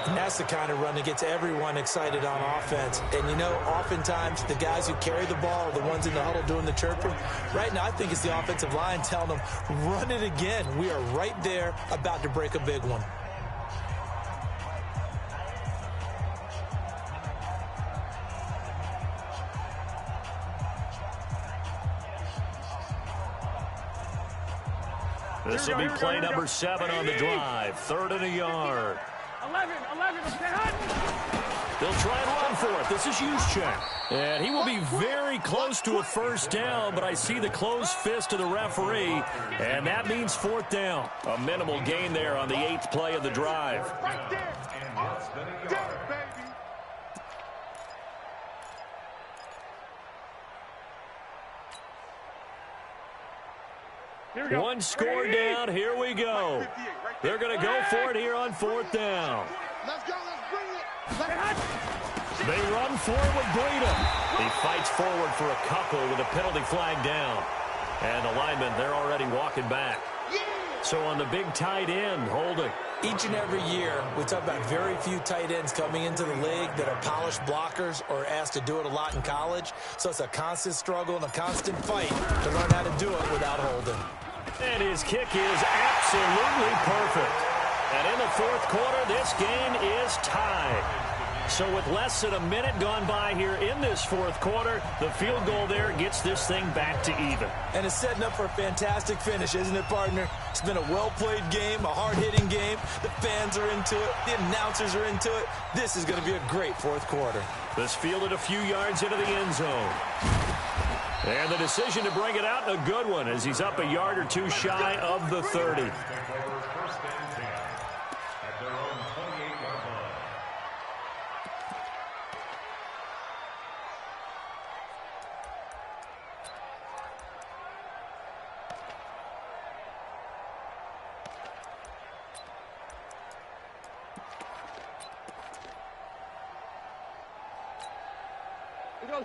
And that's the kind of run that gets everyone excited on offense. And, you know, oftentimes the guys who carry the ball are the ones in the huddle doing the chirping. Right now, I think it's the offensive line telling them, run it again. We are right there about to break a big one. This will be play number 7 on the drive. 3rd and a yard. 11, They'll try and run for it. This is Juszczyk. And he will be very close to a first down, but I see the closed fist of the referee, and that means 4th down. A minimal gain there on the 8th play of the drive. right there. There, baby. Here we go. One score down. Here we go. They're going to go for it here on 4th down. Let's go. Let's bring it. They run for it with Breida. He fights forward for a couple with a penalty flag down. And the linemen, they're already walking back. So on the big tight end, holding. Each and every year, we talk about very few tight ends coming into the league that are polished blockers or asked to do it a lot in college. So it's a constant struggle and a constant fight to learn how to do it without holding. And his kick is absolutely perfect. And in the 4th quarter, this game is tied. So with less than a minute gone by here in this 4th quarter, the field goal there gets this thing back to even. And it's setting up for a fantastic finish, isn't it, partner? It's been a well-played game, a hard-hitting game. The fans are into it. The announcers are into it. This is going to be a great 4th quarter. This fielded a few yards into the end zone. And the decision to bring it out, a good one, as he's up a yard or two shy of the 30.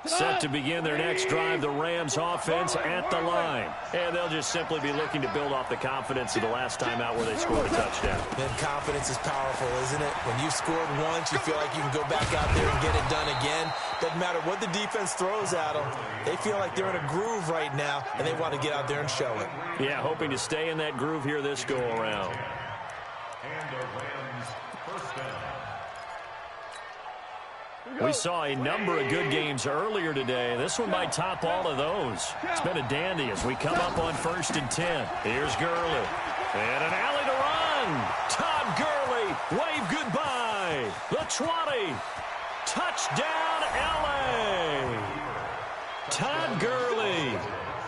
Set to begin their next drive, the Rams offense at the line. And they'll just simply be looking to build off the confidence of the last time out where they scored a touchdown. Man, confidence is powerful, isn't it? When you scored once, you feel like you can go back out there and get it done again. Doesn't matter what the defense throws at them. They feel like they're in a groove right now, and they want to get out there and show it. Yeah, hoping to stay in that groove here this go-around. And the Rams first down. We saw a number of good games earlier today. This one might top all of those. It's been a dandy as we come up on 1st and 10. Here's Gurley. And an alley to run. Todd Gurley. Wave goodbye. The 20. Touchdown, L.A. Todd Gurley.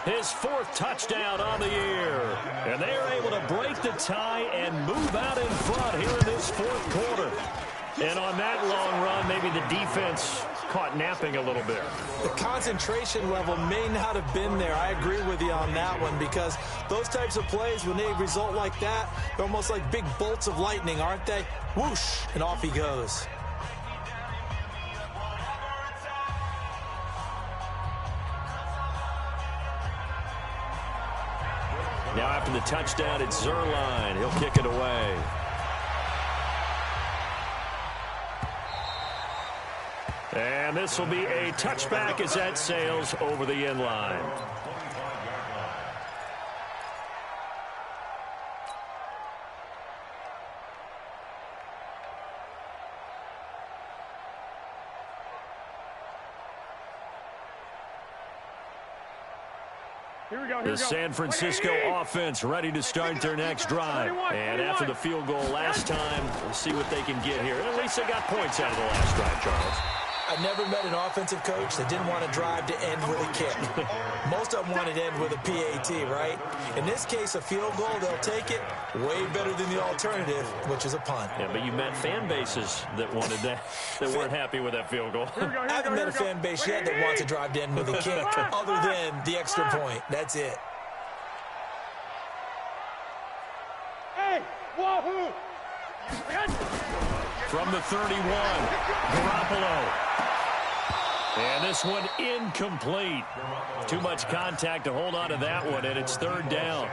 His 4th touchdown on the year. And they are able to break the tie and move out in front here in this 4th quarter. And on that long run, maybe the defense caught napping a little bit. The concentration level may not have been there. I agree with you on that one, because those types of plays, when they result like that, they're almost like big bolts of lightning, aren't they? Whoosh, and off he goes. Now after the touchdown, it's Zuerlein. He'll kick it away. And this will be a touchback as that sails over the end line. The San Francisco offense ready to start their next drive. And after the field goal last time, we'll see what they can get here. And at least they got points out of the last drive, Charles. I never met an offensive coach that didn't want to drive to end with a kick. Most of them wanted to end with a PAT, right? In this case, a field goal, they'll take it. Way better than the alternative, which is a punt. Yeah, but you met fan bases that wanted that, that weren't happy with that field goal. I haven't met a fan base yet that wants to drive to end with a kick, other than the extra point. That's it. Hey, wahoo! From the 31, Garoppolo. And this one incomplete. Too much contact to hold on to that one, and it's third down.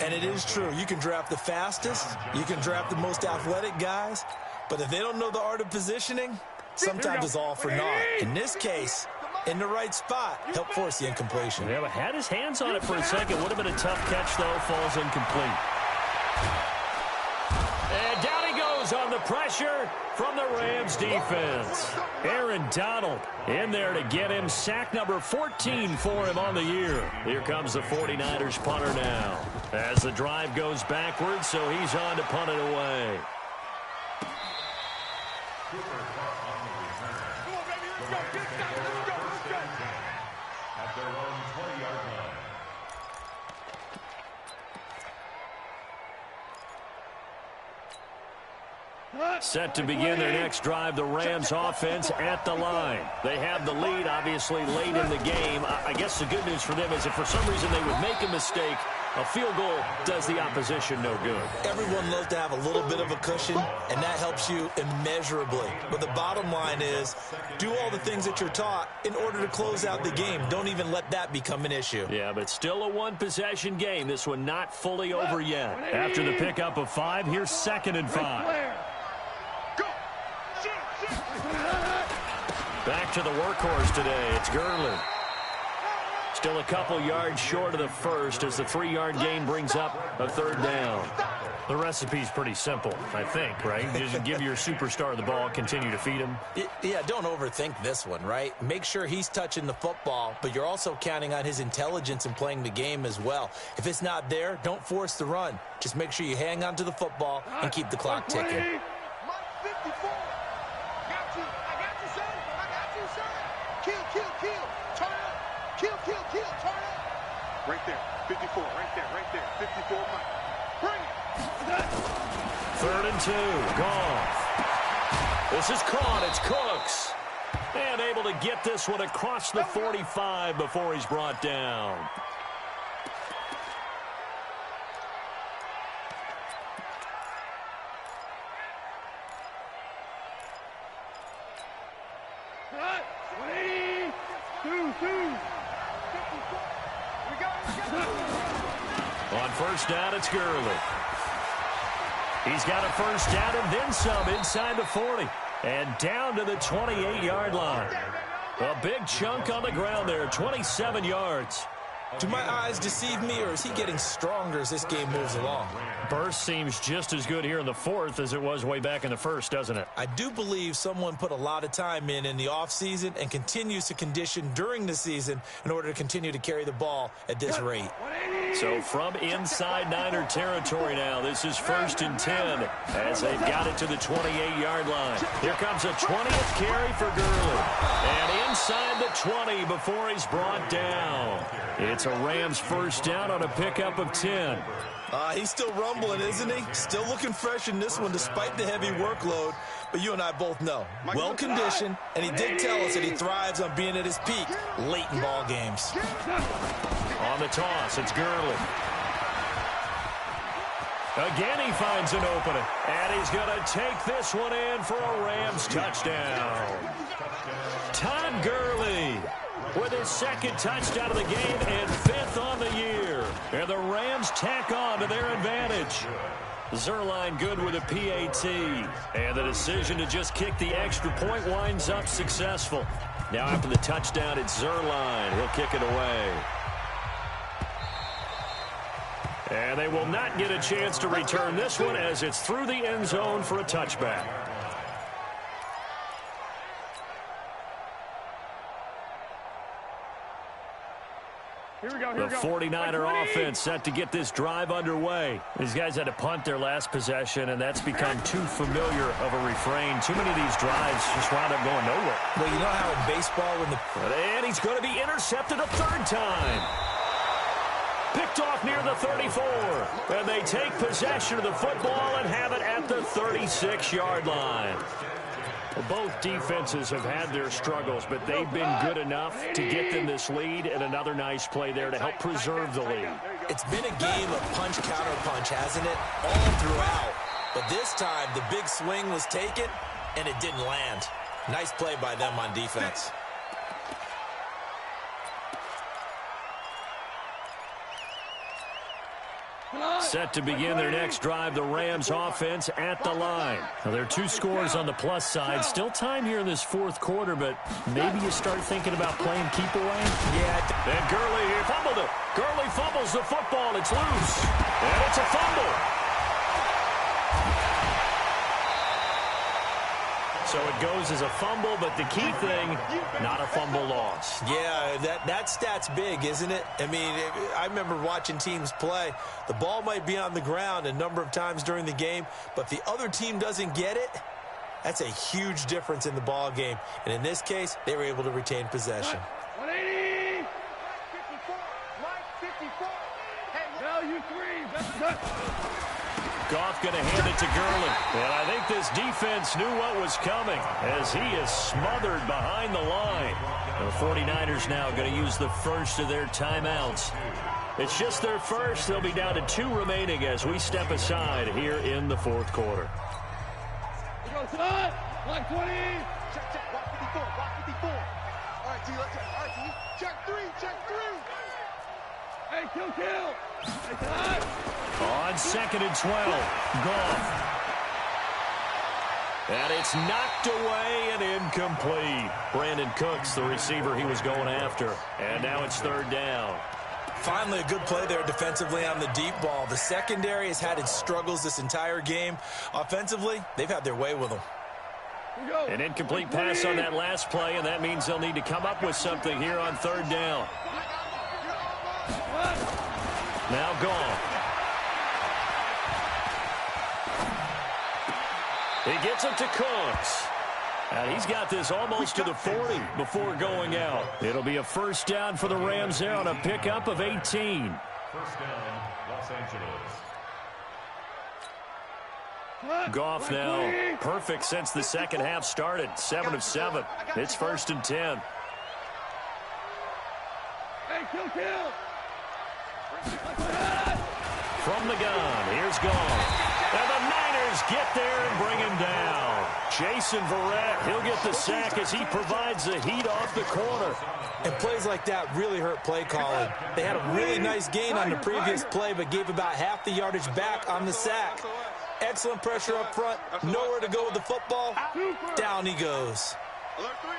And it is true. You can draft the fastest. You can draft the most athletic guys. But if they don't know the art of positioning, sometimes it's all for naught. In this case, in the right spot, help force the incompletion. Yeah, but had his hands on it for a second. Would have been a tough catch, though. Falls incomplete. And down he goes on the pressure from the Rams defense. Aaron Donald in there to get him sack number 14 for him on the year. Here comes the 49ers punter now. As the drive goes backwards, so he's on to punt it away. At their own 20-yard line. Set to begin their next drive, the Rams offense at the line. They have the lead, obviously, late in the game. I guess the good news for them is if for some reason they would make a mistake, a field goal does the opposition no good. Everyone loves to have a little bit of a cushion, and that helps you immeasurably. But the bottom line is, do all the things that you're taught in order to close out the game. Don't even let that become an issue. Yeah, but still a one-possession game. This one not fully over yet. After the pickup of 5, here's 2nd and 5. Back to the workhorse today. It's Gurley. Still a couple yards short of the first as the 3-yard gain brings up a third down. The recipe's pretty simple, I think, right? Just give your superstar the ball, continue to feed him. Yeah, don't overthink this one, right? Make sure he's touching the football, but you're also counting on his intelligence in playing the game as well. If it's not there, don't force the run. Just make sure you hang on to the football and keep the clock ticking. Right there, 54, right there, 54, Mike. Bring it. 3rd and 2, Goff. This is caught, it's Cooks. And able to get this one across the 45 before he's brought down. On first down, it's Gurley. He's got a first down and then some inside the 40. And down to the 28-yard line. A big chunk on the ground there, 27 yards. Do my eyes deceive me, or is he getting stronger as this game moves along? Burst seems just as good here in the 4th as it was way back in the 1st, doesn't it? I do believe someone put a lot of time in the offseason and continues to condition during the season in order to continue to carry the ball at this rate. So from inside Niner territory now, this is 1st and 10 as they've got it to the 28-yard line. Here comes a 20th carry for Gurley. And inside the 20 before he's brought down. It's a Rams first down on a pickup of 10. He's still rumbling, isn't he? Still looking fresh in this one despite the heavy workload. But you and I both know, well-conditioned, and he did tell us that he thrives on being at his peak late in ball games. On the toss, it's Gurley. Again, he finds an opening, and he's going to take this one in for a Rams touchdown. Todd Gurley with his 2nd touchdown of the game and 5th on the year. And the Rams tack on to their advantage. Zuerlein good with a PAT. And the decision to just kick the extra point winds up successful. Now after the touchdown, it's Zuerlein. He'll kick it away. And they will not get a chance to return this one as it's through the end zone for a touchback. The 49er offense set to get this drive underway. These guys had to punt their last possession, and that's become too familiar of a refrain. Too many of these drives just wound up going nowhere. Well, you know how in baseball when the... And he's going to be intercepted a third time. Picked off near the 34. And they take possession of the football and have it at the 36-yard line. Both defenses have had their struggles, but they've been good enough to get them this lead, and another nice play there to help preserve the lead. It's been a game of punch-counter-punch, hasn't it? All throughout. But this time, the big swing was taken, and it didn't land. Nice play by them on defense. Set to begin their next drive, the Rams offense at the line. Now, there are 2 scores on the plus side. Still time here in this fourth quarter, but maybe you start thinking about playing keep away. Yeah. And Gurley fumbled it. Gurley fumbles the football. It's loose. And it's a fumble. So it goes as a fumble, but the key thing, not a fumble loss. Yeah, that stat's big, isn't it? I mean, I remember watching teams play. The ball might be on the ground a number of times during the game, but if the other team doesn't get it, that's a huge difference in the ball game. And in this case, they were able to retain possession. 180! 54! Hey, value 3. Goff going to hand it to Gurley. And I think this defense knew what was coming as he is smothered behind the line. The 49ers now going to use the first of their timeouts. It's just their first. They'll be down to 2 remaining as we step aside here in the fourth quarter. Block 20. Check. Block 54. All right, T, let's check. All right, T. Check 3. Hey, kill. Hey, time. On 2nd and 12, Goff. And it's knocked away and incomplete. Brandon Cooks, the receiver he was going after. And now it's 3rd down. Finally, a good play there defensively on the deep ball. The secondary has had its struggles this entire game. Offensively, they've had their way with them. An incomplete pass on that last play, and that means they'll need to come up with something here on 3rd down. Now Goff. He gets it to Cooks. And he's got this almost to the 40 before going out. It'll be a 1st down for the Rams there on a pickup of 18. 1st down, Los Angeles. Goff now perfect since the second half started. 7 of 7. It's 1st and 10. Hey, kill. From the gun, here's Goff. And the Niners get there and bring him down. Jason Verrett, he'll get the sack as he provides the heat off the corner. And plays like that really hurt play calling. They had a really nice gain on the previous play, but gave about half the yardage back on the sack. Excellent pressure up front. Nowhere to go with the football. Down he goes. Alert 3.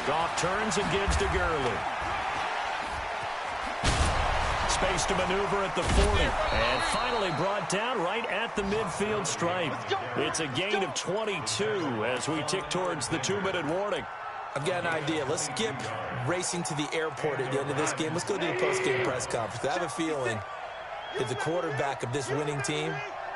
Goff turns and gives to Gurley. Space to maneuver at the 40. And finally brought down right at the midfield stripe. It's a gain of 22 as we tick towards the 2-minute warning. I've got an idea. Let's skip racing to the airport at the end of this game. Let's go do the post-game press conference. I have a feeling that the quarterback of this winning team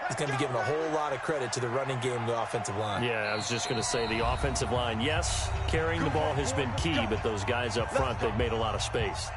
is going to be given a whole lot of credit to the running game and the offensive line. Yeah, I was just going to say the offensive line, yes, carrying the ball has been key, but those guys up front, they've made a lot of space.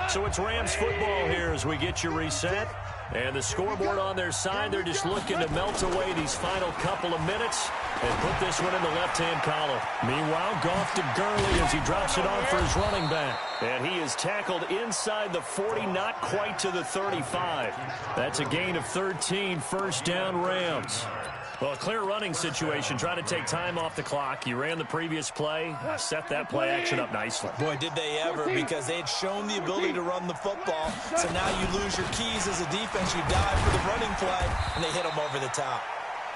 So it's Rams football here as we get you reset. And the scoreboard on their side, they're just looking to melt away these final couple of minutes and put this one in the left-hand column. Meanwhile, Goff to Gurley as he drops it on for his running back. And he is tackled inside the 40, not quite to the 35. That's a gain of 13, 1st down Rams. Well, a clear running situation, trying to take time off the clock. You ran the previous play, set that play action up nicely. Boy, did they ever, because they had shown the ability to run the football. So now you lose your keys as a defense. You dive for the running play, and they hit them over the top.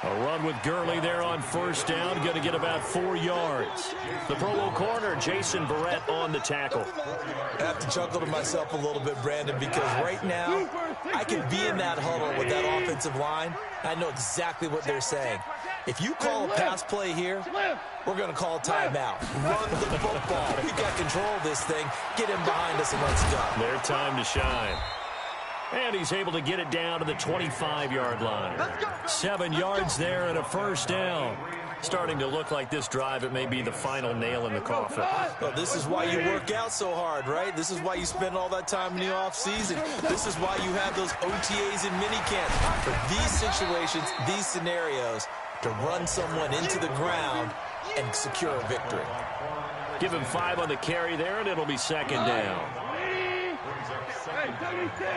A run with Gurley there on first down. Going to get about 4 yards. The Pro Bowl corner, Jason Verrett, on the tackle. I have to chuckle to myself a little bit, Brandon, because right now I can be in that huddle with that offensive line. I know exactly what they're saying. If you call a pass play here, we're going to call timeout. Run the football. We've got control of this thing. Get him behind us and let's go. Their time to shine. And he's able to get it down to the 25-yard line. 7 yards there and a first down. Starting to look like this drive, it may be the final nail in the coffin. Well, this is why you work out so hard, right? This is why you spend all that time in the offseason. This is why you have those OTAs and minicamps. For these situations, these scenarios, to run someone into the ground and secure a victory. Give him 5 on the carry there, and it'll be second down. Hey, 76.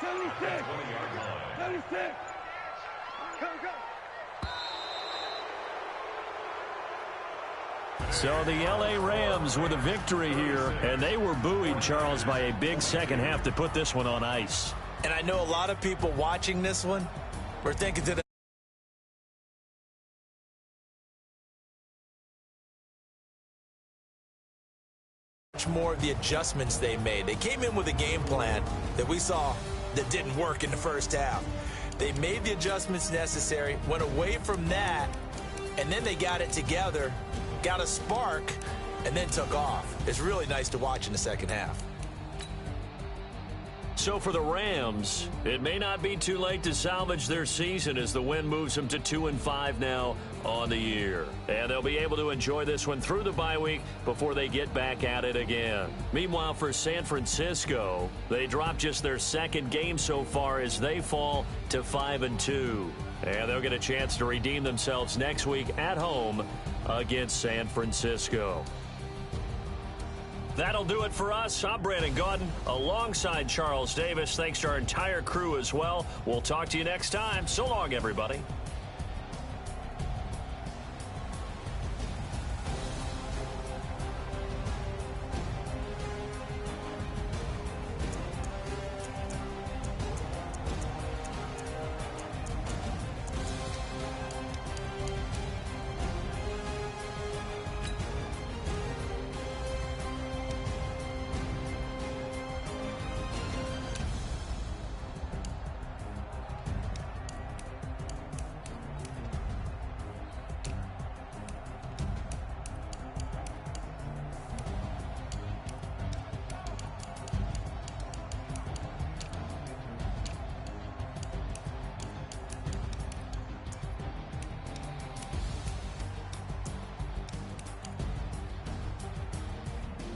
76. 76. Go. So the L.A. Rams with a victory here, and they were buoyed, Charles, by a big second half to put this one on ice. And I know a lot of people watching this one were thinking to more of the adjustments they made. They came in with a game plan that we saw that didn't work in the first half. They made the adjustments necessary, went away from that, and then they got it together, got a spark, and then took off. It's really nice to watch in the second half. So for the Rams, it may not be too late to salvage their season as the win moves them to 2-5 now on the year. And they'll be able to enjoy this one through the bye week before they get back at it again. Meanwhile, for San Francisco, they dropped just their second game so far as they fall to 5-2. And they'll get a chance to redeem themselves next week at home against San Francisco. That'll do it for us. I'm Brandon Gaudin alongside Charles Davis. Thanks to our entire crew as well. We'll talk to you next time. So long, everybody.